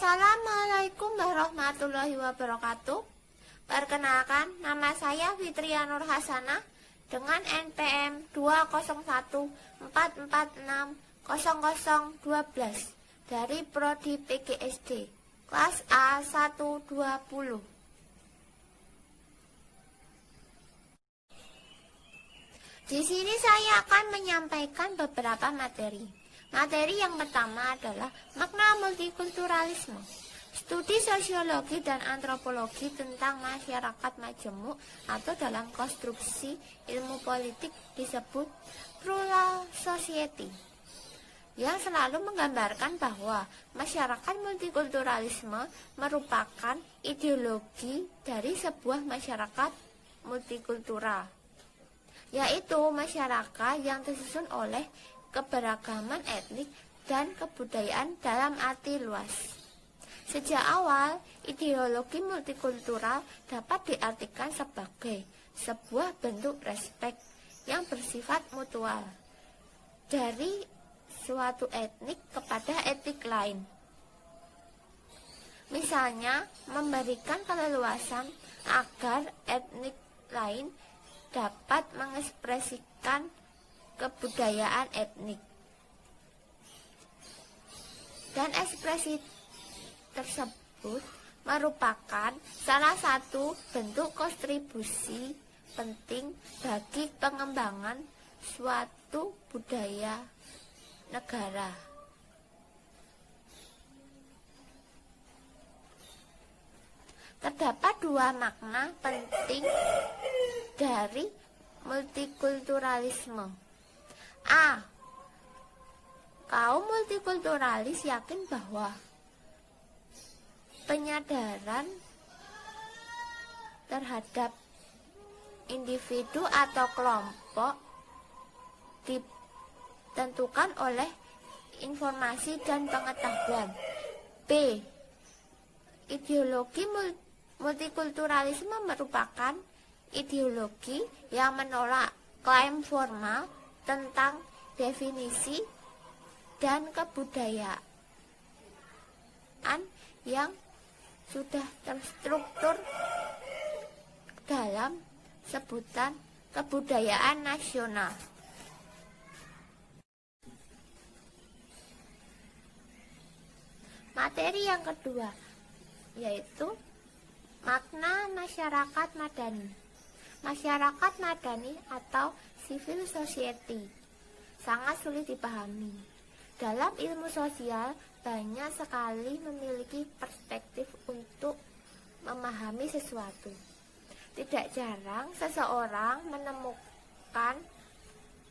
Assalamualaikum warahmatullahi wabarakatuh. Perkenalkan, nama saya Fitria Nur Hasanah dengan NPM 20144600012 dari Prodi PGSD kelas A120. Di sini saya akan menyampaikan beberapa materi. Materi yang pertama adalah makna multikulturalisme. Studi sosiologi dan antropologi tentang masyarakat majemuk atau dalam konstruksi ilmu politik disebut plural society, yang selalu menggambarkan bahwa masyarakat multikulturalisme merupakan ideologi dari sebuah masyarakat multikultural, yaitu masyarakat yang tersusun oleh keberagaman etnik dan kebudayaan dalam arti luas. Sejak awal, ideologi multikultural dapat diartikan sebagai sebuah bentuk respek yang bersifat mutual dari suatu etnik kepada etnik lain. Misalnya, memberikan keleluasan agar etnik lain dapat mengekspresikan kebudayaan etnik, dan ekspresi tersebut merupakan salah satu bentuk kontribusi penting bagi pengembangan suatu budaya negara. Terdapat dua makna penting dari multikulturalisme. A. Kaum multikulturalis yakin bahwa penyadaran terhadap individu atau kelompok ditentukan oleh informasi dan pengetahuan. B. Ideologi multikulturalisme merupakan ideologi yang menolak klaim formal tentang definisi dan kebudayaan yang sudah terstruktur dalam sebutan kebudayaan nasional. Materi yang kedua yaitu makna masyarakat madani. Masyarakat madani atau civil society sangat sulit dipahami. Dalam ilmu sosial, banyak sekali memiliki perspektif untuk memahami sesuatu. Tidak jarang seseorang menemukan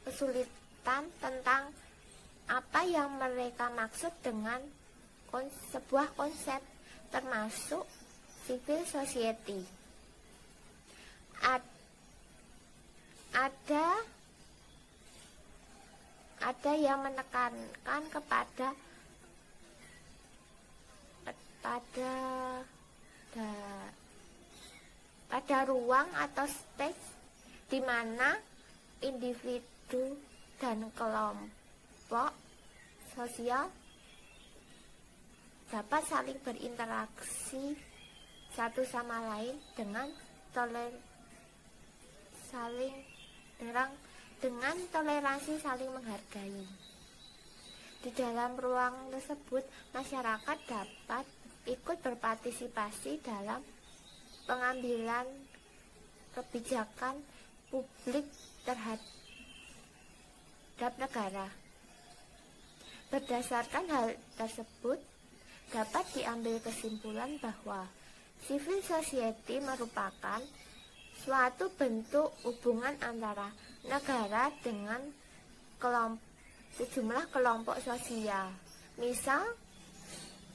kesulitan tentang apa yang mereka maksud dengan sebuah konsep, termasuk civil society. Ada yang menekankan pada ruang atau space di mana individu dan kelompok sosial dapat saling berinteraksi satu sama lain dengan toleransi saling menghargai. Di dalam ruang tersebut, masyarakat dapat ikut berpartisipasi dalam pengambilan kebijakan publik terhadap negara. Berdasarkan hal tersebut, dapat diambil kesimpulan bahwa civil society merupakan suatu bentuk hubungan antara negara dengan sejumlah kelompok sosial, misal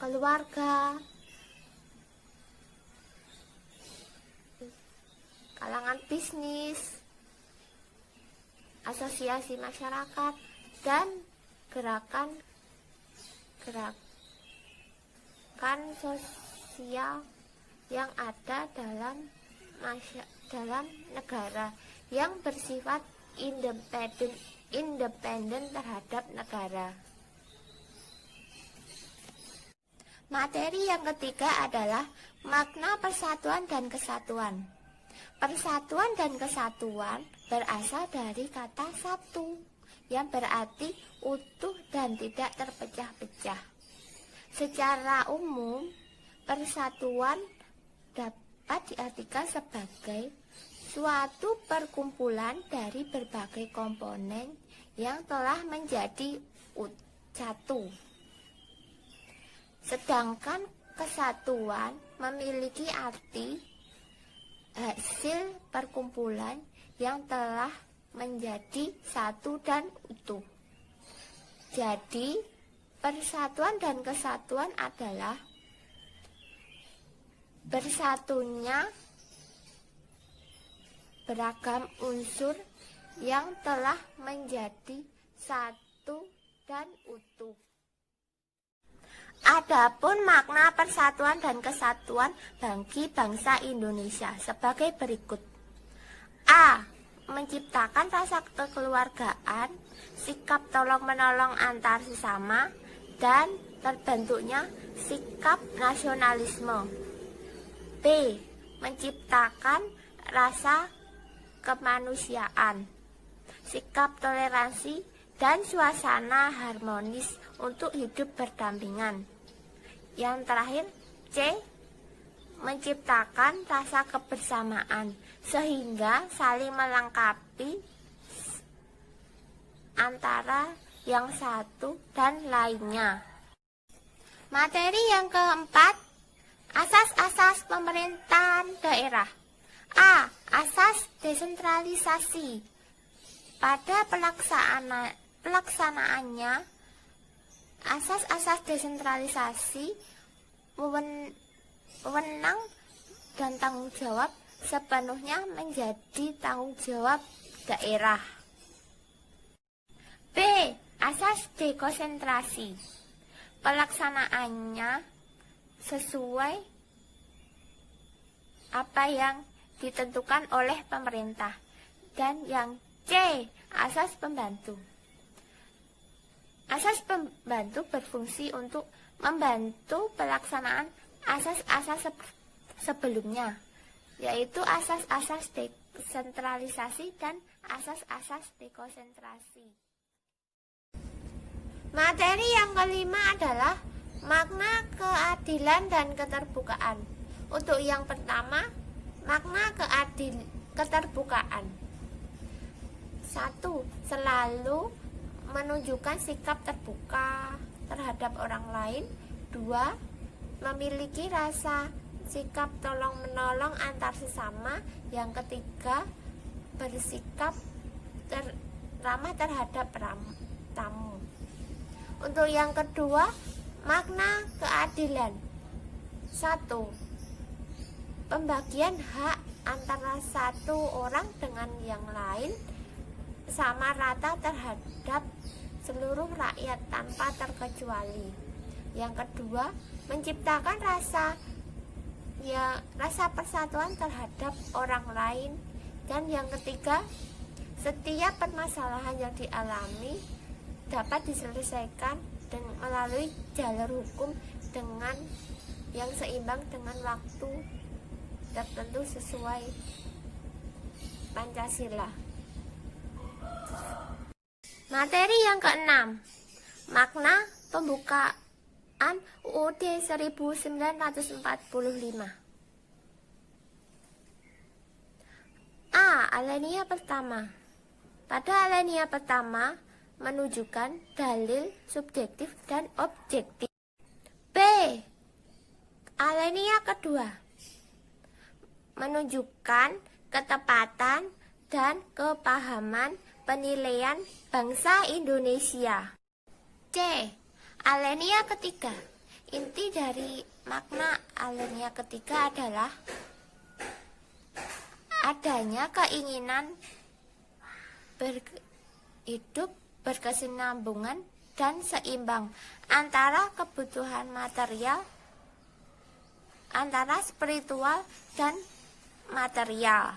keluarga, kalangan bisnis, asosiasi masyarakat, dan gerakan sosial yang ada dalam negara yang bersifat independen terhadap negara. Materi yang ketiga adalah makna persatuan dan kesatuan. Persatuan dan kesatuan berasal dari kata satu, yang berarti utuh dan tidak terpecah-pecah. Secara umum, persatuan dapat diartikan sebagai suatu perkumpulan dari berbagai komponen yang telah menjadi satu. Sedangkan kesatuan memiliki arti hasil perkumpulan yang telah menjadi satu dan utuh. Jadi, persatuan dan kesatuan adalah bersatunya beragam unsur yang telah menjadi satu dan utuh. Adapun makna persatuan dan kesatuan bagi bangsa Indonesia sebagai berikut. A. Menciptakan rasa kekeluargaan, sikap tolong-menolong antar sesama, dan terbentuknya sikap nasionalisme. B. Menciptakan rasa kemanusiaan, sikap toleransi, dan suasana harmonis untuk hidup berdampingan. Yang terakhir, C. Menciptakan rasa kebersamaan sehingga saling melengkapi antara yang satu dan lainnya. Materi yang keempat, asas-asas pemerintahan daerah. A. Asas desentralisasi. Pada pelaksanaannya, asas-asas desentralisasi wewenang dan tanggung jawab sepenuhnya menjadi tanggung jawab daerah. B. Asas dekonsentrasi. Pelaksanaannya sesuai apa yang ditentukan oleh pemerintah. Dan yang C. Asas pembantu. Asas pembantu berfungsi untuk membantu pelaksanaan asas-asas sebelumnya, yaitu asas-asas desentralisasi dan asas-asas dekonsentrasi. Materi yang kelima adalah makna keadilan dan keterbukaan. Untuk yang pertama, makna keterbukaan. 1. Selalu menunjukkan sikap terbuka terhadap orang lain. 2. Memiliki rasa sikap tolong-menolong antar sesama. Yang ketiga, bersikap ramah terhadap tamu. Untuk yang kedua, makna keadilan. 1. Pembagian hak antara satu orang dengan yang lain sama rata terhadap seluruh rakyat tanpa terkecuali. Yang kedua, menciptakan rasa persatuan terhadap orang lain. Dan yang ketiga, setiap permasalahan yang dialami dapat diselesaikan melalui jalur hukum dengan yang seimbang dengan waktu tertentu sesuai Pancasila. Materi yang keenam, makna pembukaan UUD 1945. A. Alinea pertama. Pada alinea pertama menunjukkan dalil subjektif dan objektif. B. Alinea kedua menunjukkan ketepatan dan kepahaman penilaian bangsa Indonesia. C. Alinea ketiga. Inti dari makna alinea ketiga adalah adanya keinginan hidup berkesinambungan dan seimbang antara kebutuhan material, antara spiritual dan material.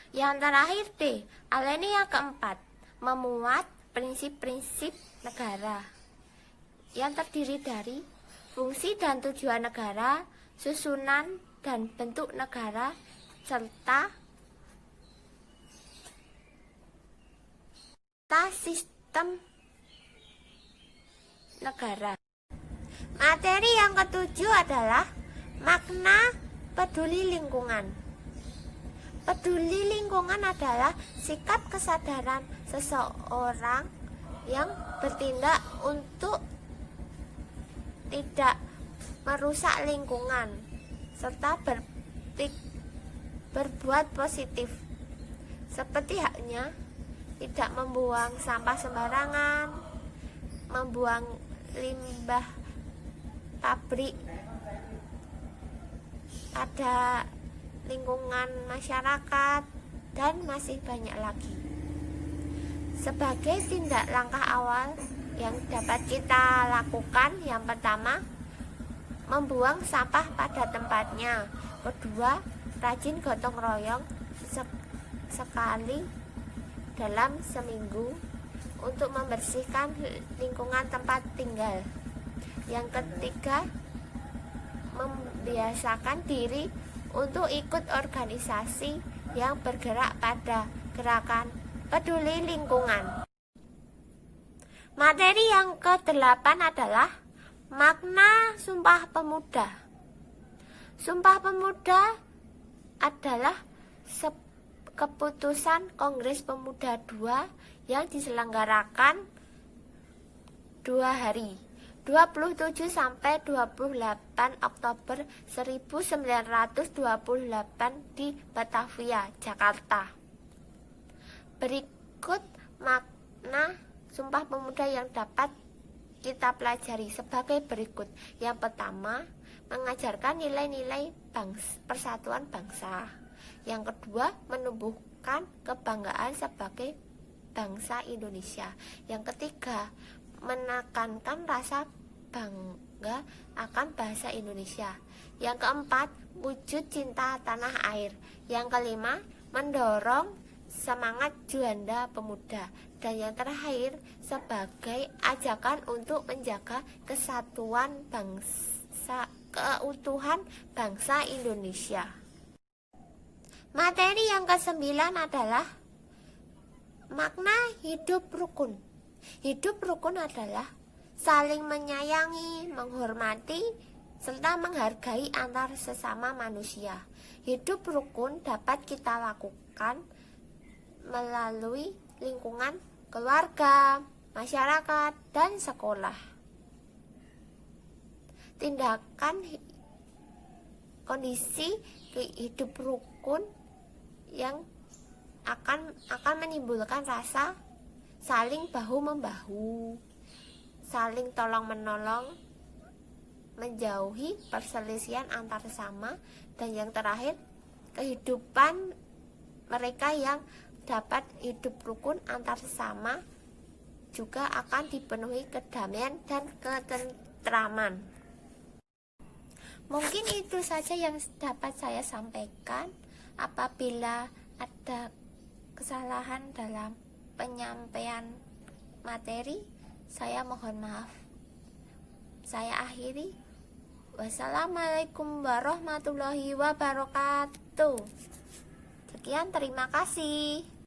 Yang terakhir D. Alinea keempat memuat prinsip-prinsip negara yang terdiri dari fungsi dan tujuan negara, susunan dan bentuk negara, serta sistem negara. Materi yang ketujuh adalah makna peduli lingkungan. Peduli lingkungan adalah sikap kesadaran seseorang yang bertindak untuk tidak merusak lingkungan serta berbuat positif, seperti halnya tidak membuang sampah sembarangan, membuang limbah pabrik pada lingkungan masyarakat, dan masih banyak lagi. Sebagai tindak langkah awal yang dapat kita lakukan, yang pertama, membuang sampah pada tempatnya. Kedua, rajin gotong royong sekali dalam seminggu untuk membersihkan lingkungan tempat tinggal. Yang ketiga, membiasakan diri untuk ikut organisasi yang bergerak pada gerakan peduli lingkungan. Materi yang ke-8 adalah makna Sumpah Pemuda. Sumpah Pemuda adalah keputusan Kongres Pemuda II yang diselenggarakan 2 hari, 27 sampai 28 Oktober 1928 di Batavia, Jakarta. Berikut makna Sumpah Pemuda yang dapat kita pelajari sebagai berikut. Yang pertama, mengajarkan nilai-nilai persatuan bangsa. Yang kedua, menumbuhkan kebanggaan sebagai bangsa Indonesia. Yang ketiga, menekankan rasa bangga akan bahasa Indonesia. Yang keempat, wujud cinta tanah air. Yang kelima, mendorong semangat juanda pemuda. Dan yang terakhir, sebagai ajakan untuk menjaga kesatuan bangsa, keutuhan bangsa Indonesia. Materi yang ke-9 adalah makna hidup rukun. Hidup rukun adalah saling menyayangi, menghormati, serta menghargai antar sesama manusia. Hidup rukun dapat kita lakukan melalui lingkungan keluarga, masyarakat, dan sekolah. Tindakan kondisi hidup rukun yang akan menimbulkan rasa saling bahu-membahu, saling tolong-menolong, menjauhi perselisihan antar sesama, dan yang terakhir, kehidupan mereka yang dapat hidup rukun antar sesama juga akan dipenuhi kedamaian dan ketentraman. Mungkin itu saja yang dapat saya sampaikan. Apabila ada kesalahan dalam penyampaian materi, saya mohon maaf. Saya akhiri. Wassalamualaikum warahmatullahi wabarakatuh. Sekian, terima kasih.